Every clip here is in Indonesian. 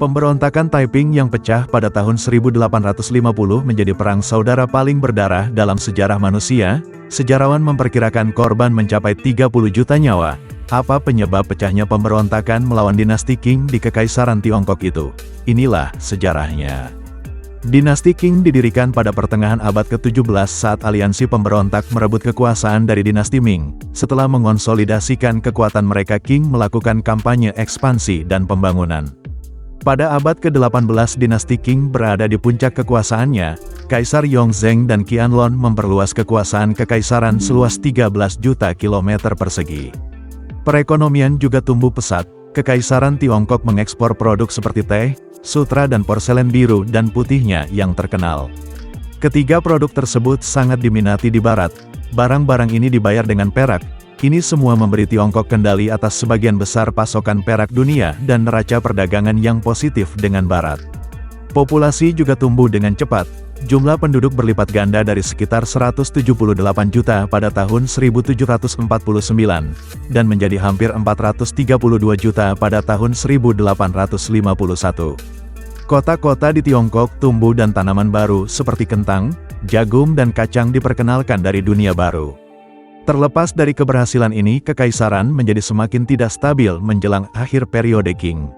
Pemberontakan Taiping yang pecah pada tahun 1850 menjadi perang saudara paling berdarah dalam sejarah manusia. Sejarawan memperkirakan korban mencapai 30 juta nyawa. Apa penyebab pecahnya pemberontakan melawan dinasti Qing di Kekaisaran Tiongkok itu? Inilah sejarahnya. Dinasti Qing didirikan pada pertengahan abad ke-17 saat aliansi pemberontak merebut kekuasaan dari dinasti Ming. Setelah mengonsolidasikan kekuatan mereka, Qing melakukan kampanye ekspansi dan pembangunan. Pada abad ke-18 dinasti Qing berada di puncak kekuasaannya. Kaisar Yongzheng dan Qianlong memperluas kekuasaan kekaisaran seluas 13 juta kilometer persegi. Perekonomian juga tumbuh pesat. Kekaisaran Tiongkok mengekspor produk seperti teh, sutra dan porselen biru dan putihnya yang terkenal. Ketiga produk tersebut sangat diminati di barat. Barang-barang ini dibayar dengan perak. Ini semua memberi Tiongkok kendali atas sebagian besar pasokan perak dunia dan neraca perdagangan yang positif dengan barat. Populasi juga tumbuh dengan cepat. Jumlah penduduk berlipat ganda dari sekitar 178 juta pada tahun 1749, dan menjadi hampir 432 juta pada tahun 1851. Kota-kota di Tiongkok tumbuh dan tanaman baru seperti kentang, jagung dan kacang diperkenalkan dari dunia baru. Terlepas dari keberhasilan ini, kekaisaran menjadi semakin tidak stabil menjelang akhir periode Qing.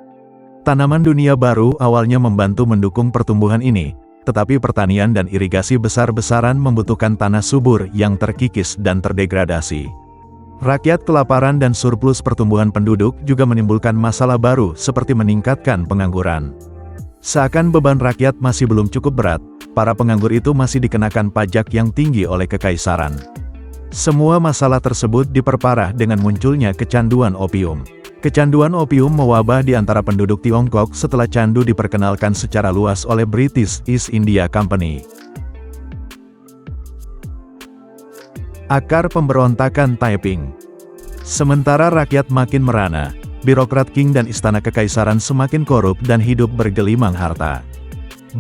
Tanaman dunia baru awalnya membantu mendukung pertumbuhan ini, tetapi pertanian dan irigasi besar-besaran membutuhkan tanah subur yang terkikis dan terdegradasi. Rakyat kelaparan dan surplus pertumbuhan penduduk juga menimbulkan masalah baru seperti meningkatkan pengangguran. Seakan beban rakyat masih belum cukup berat, para penganggur itu masih dikenakan pajak yang tinggi oleh kekaisaran. Semua masalah tersebut diperparah dengan munculnya kecanduan opium. Kecanduan opium mewabah di antara penduduk Tiongkok setelah candu diperkenalkan secara luas oleh British East India Company. Akar pemberontakan Taiping. Sementara rakyat makin merana, birokrat Qing dan istana kekaisaran semakin korup dan hidup bergelimang harta.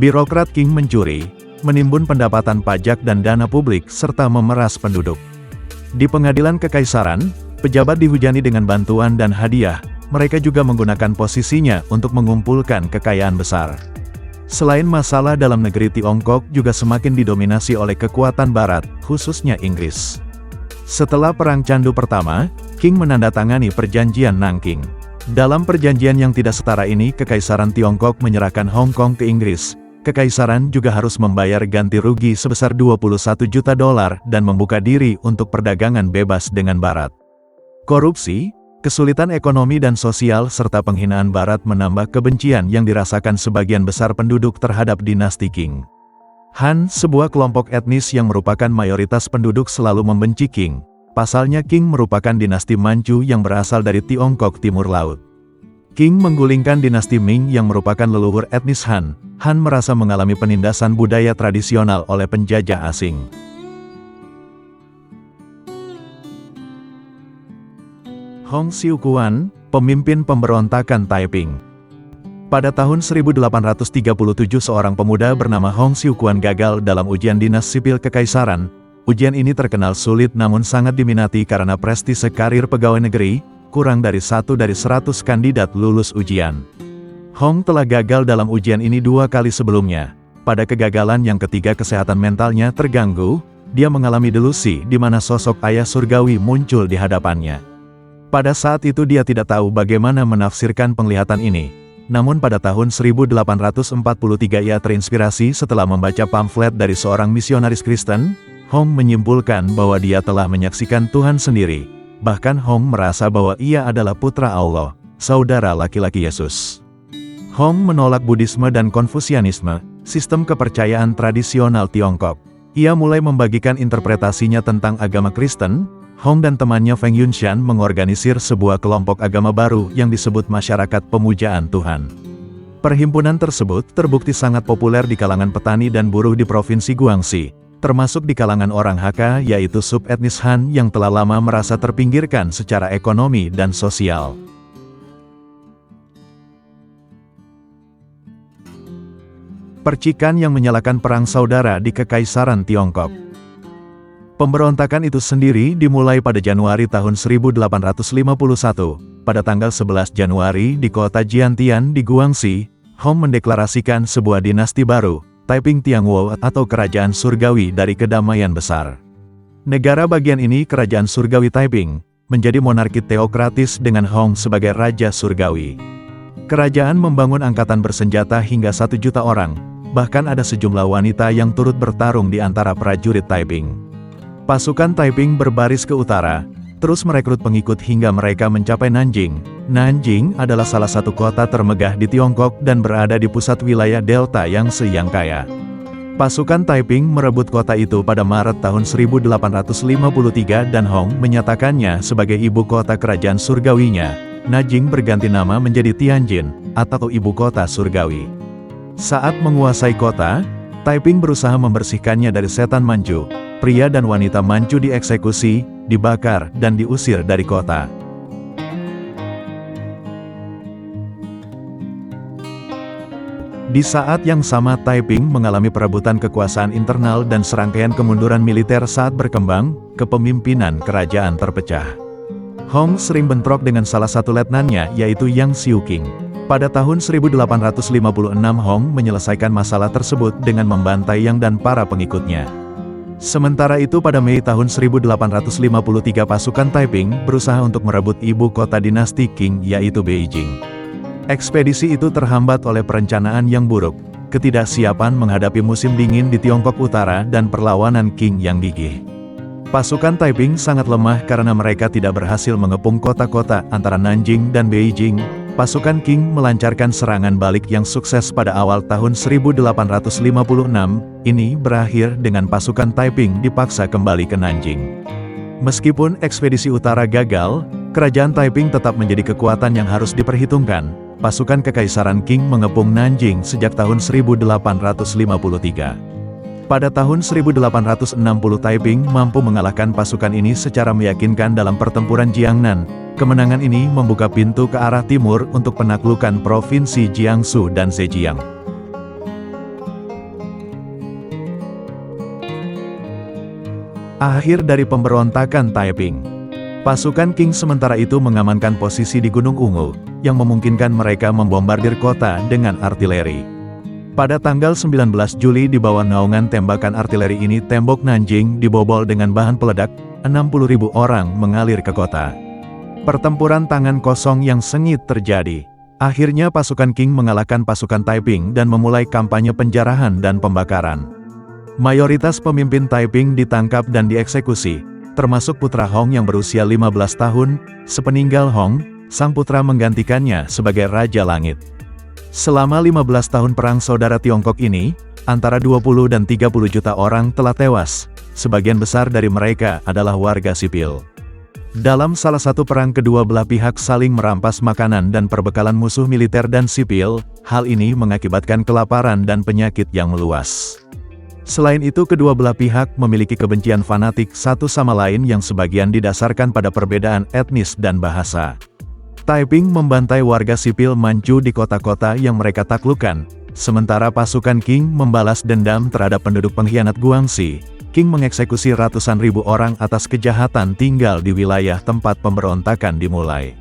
Birokrat Qing mencuri, menimbun pendapatan pajak dan dana publik serta memeras penduduk. Di pengadilan kekaisaran, pejabat dihujani dengan bantuan dan hadiah. Mereka juga menggunakan posisinya untuk mengumpulkan kekayaan besar. Selain masalah dalam negeri, Tiongkok juga semakin didominasi oleh kekuatan barat, khususnya Inggris. Setelah Perang Candu Pertama, Qing menandatangani Perjanjian Nanking. Dalam perjanjian yang tidak setara ini, Kekaisaran Tiongkok menyerahkan Hong Kong ke Inggris. Kekaisaran juga harus membayar ganti rugi sebesar 21 juta dolar dan membuka diri untuk perdagangan bebas dengan Barat. Korupsi, kesulitan ekonomi dan sosial serta penghinaan Barat menambah kebencian yang dirasakan sebagian besar penduduk terhadap dinasti Qing. Han, sebuah kelompok etnis yang merupakan mayoritas penduduk, selalu membenci Qing. Pasalnya Qing merupakan dinasti Manchu yang berasal dari Tiongkok Timur Laut. Qing menggulingkan dinasti Ming yang merupakan leluhur etnis Han. Han merasa mengalami penindasan budaya tradisional oleh penjajah asing. Hong Xiuquan, pemimpin pemberontakan Taiping. Pada tahun 1837 seorang pemuda bernama Hong Xiuquan gagal dalam ujian dinas sipil kekaisaran. Ujian ini terkenal sulit namun sangat diminati karena prestise karir pegawai negeri. Kurang dari 1 dari 100 kandidat lulus ujian. Hong telah gagal dalam ujian ini 2 kali sebelumnya. Pada kegagalan yang ketiga, kesehatan mentalnya terganggu. Dia mengalami delusi di mana sosok ayah surgawi muncul di hadapannya. Pada saat itu dia tidak tahu bagaimana menafsirkan penglihatan ini. Namun pada tahun 1843 ia terinspirasi setelah membaca pamflet dari seorang misionaris Kristen. Hong menyimpulkan bahwa dia telah menyaksikan Tuhan sendiri. Bahkan Hong merasa bahwa ia adalah putra Allah, saudara laki-laki Yesus. Hong menolak Buddhisme dan Konfusianisme, sistem kepercayaan tradisional Tiongkok. Ia mulai membagikan interpretasinya tentang agama Kristen. Hong dan temannya Feng Yunshan mengorganisir sebuah kelompok agama baru yang disebut Masyarakat Pemujaan Tuhan. Perhimpunan tersebut terbukti sangat populer di kalangan petani dan buruh di Provinsi Guangxi, termasuk di kalangan orang Hakka, yaitu subetnis Han yang telah lama merasa terpinggirkan secara ekonomi dan sosial. Percikan yang menyalakan perang saudara di Kekaisaran Tiongkok. Pemberontakan itu sendiri dimulai pada Januari tahun 1851. pada tanggal 11 Januari di kota Jiantian di Guangxi, Hong mendeklarasikan sebuah dinasti baru, Taiping Tianguo atau Kerajaan Surgawi dari Kedamaian Besar. Negara bagian ini Kerajaan Surgawi Taiping, menjadi monarki teokratis dengan Hong sebagai Raja Surgawi. Kerajaan membangun angkatan bersenjata hingga 1 juta orang, bahkan ada sejumlah wanita yang turut bertarung di antara prajurit Taiping. Pasukan Taiping berbaris ke utara, terus merekrut pengikut hingga mereka mencapai Nanjing. Nanjing adalah salah satu kota termegah di Tiongkok dan berada di pusat wilayah Delta Yangtze yang kaya. Pasukan Taiping merebut kota itu pada Maret tahun 1853 dan Hong menyatakannya sebagai ibu kota kerajaan surgawinya. Nanjing berganti nama menjadi Tianjin, atau ibu kota surgawi. Saat menguasai kota, Taiping berusaha membersihkannya dari setan Manchu. Pria dan wanita Manchu dieksekusi, dibakar, dan diusir dari kota. Di saat yang sama Taiping mengalami perebutan kekuasaan internal dan serangkaian kemunduran militer saat berkembang, kepemimpinan kerajaan terpecah. Hong sering bentrok dengan salah satu letnannya yaitu Yang Xiuqing. Pada tahun 1856 Hong menyelesaikan masalah tersebut dengan membantai Yang dan para pengikutnya. Sementara itu pada Mei tahun 1853 pasukan Taiping berusaha untuk merebut ibu kota dinasti Qing yaitu Beijing. Ekspedisi itu terhambat oleh perencanaan yang buruk, ketidaksiapan menghadapi musim dingin di Tiongkok Utara dan perlawanan Qing yang gigih. Pasukan Taiping sangat lemah karena mereka tidak berhasil mengepung kota-kota antara Nanjing dan Beijing. Pasukan Qing melancarkan serangan balik yang sukses pada awal tahun 1856, ini berakhir dengan pasukan Taiping dipaksa kembali ke Nanjing. Meskipun ekspedisi utara gagal, kerajaan Taiping tetap menjadi kekuatan yang harus diperhitungkan. Pasukan Kekaisaran Qing mengepung Nanjing sejak tahun 1853. Pada tahun 1860 Taiping mampu mengalahkan pasukan ini secara meyakinkan dalam pertempuran Jiangnan. Kemenangan ini membuka pintu ke arah timur untuk penaklukan provinsi Jiangsu dan Zhejiang. Akhir dari pemberontakan Taiping. Pasukan Qing sementara itu mengamankan posisi di Gunung Ungu, yang memungkinkan mereka membombardir kota dengan artileri. Pada tanggal 19 Juli di bawah naungan tembakan artileri ini tembok Nanjing dibobol dengan bahan peledak, 60.000 orang mengalir ke kota. Pertempuran tangan kosong yang sengit terjadi. Akhirnya pasukan Qing mengalahkan pasukan Taiping dan memulai kampanye penjarahan dan pembakaran. Mayoritas pemimpin Taiping ditangkap dan dieksekusi, termasuk putra Hong yang berusia 15 tahun. Sepeninggal Hong, sang putra menggantikannya sebagai Raja Langit. Selama 15 tahun perang saudara Tiongkok ini, antara 20 dan 30 juta orang telah tewas. Sebagian besar dari mereka adalah warga sipil. Dalam salah satu perang kedua belah pihak saling merampas makanan dan perbekalan musuh militer dan sipil, hal ini mengakibatkan kelaparan dan penyakit yang meluas. Selain itu kedua belah pihak memiliki kebencian fanatik satu sama lain yang sebagian didasarkan pada perbedaan etnis dan bahasa. Taiping membantai warga sipil Manchu di kota-kota yang mereka taklukkan, sementara pasukan Qing membalas dendam terhadap penduduk pengkhianat Guangxi. Qing mengeksekusi ratusan ribu orang atas kejahatan tinggal di wilayah tempat pemberontakan dimulai.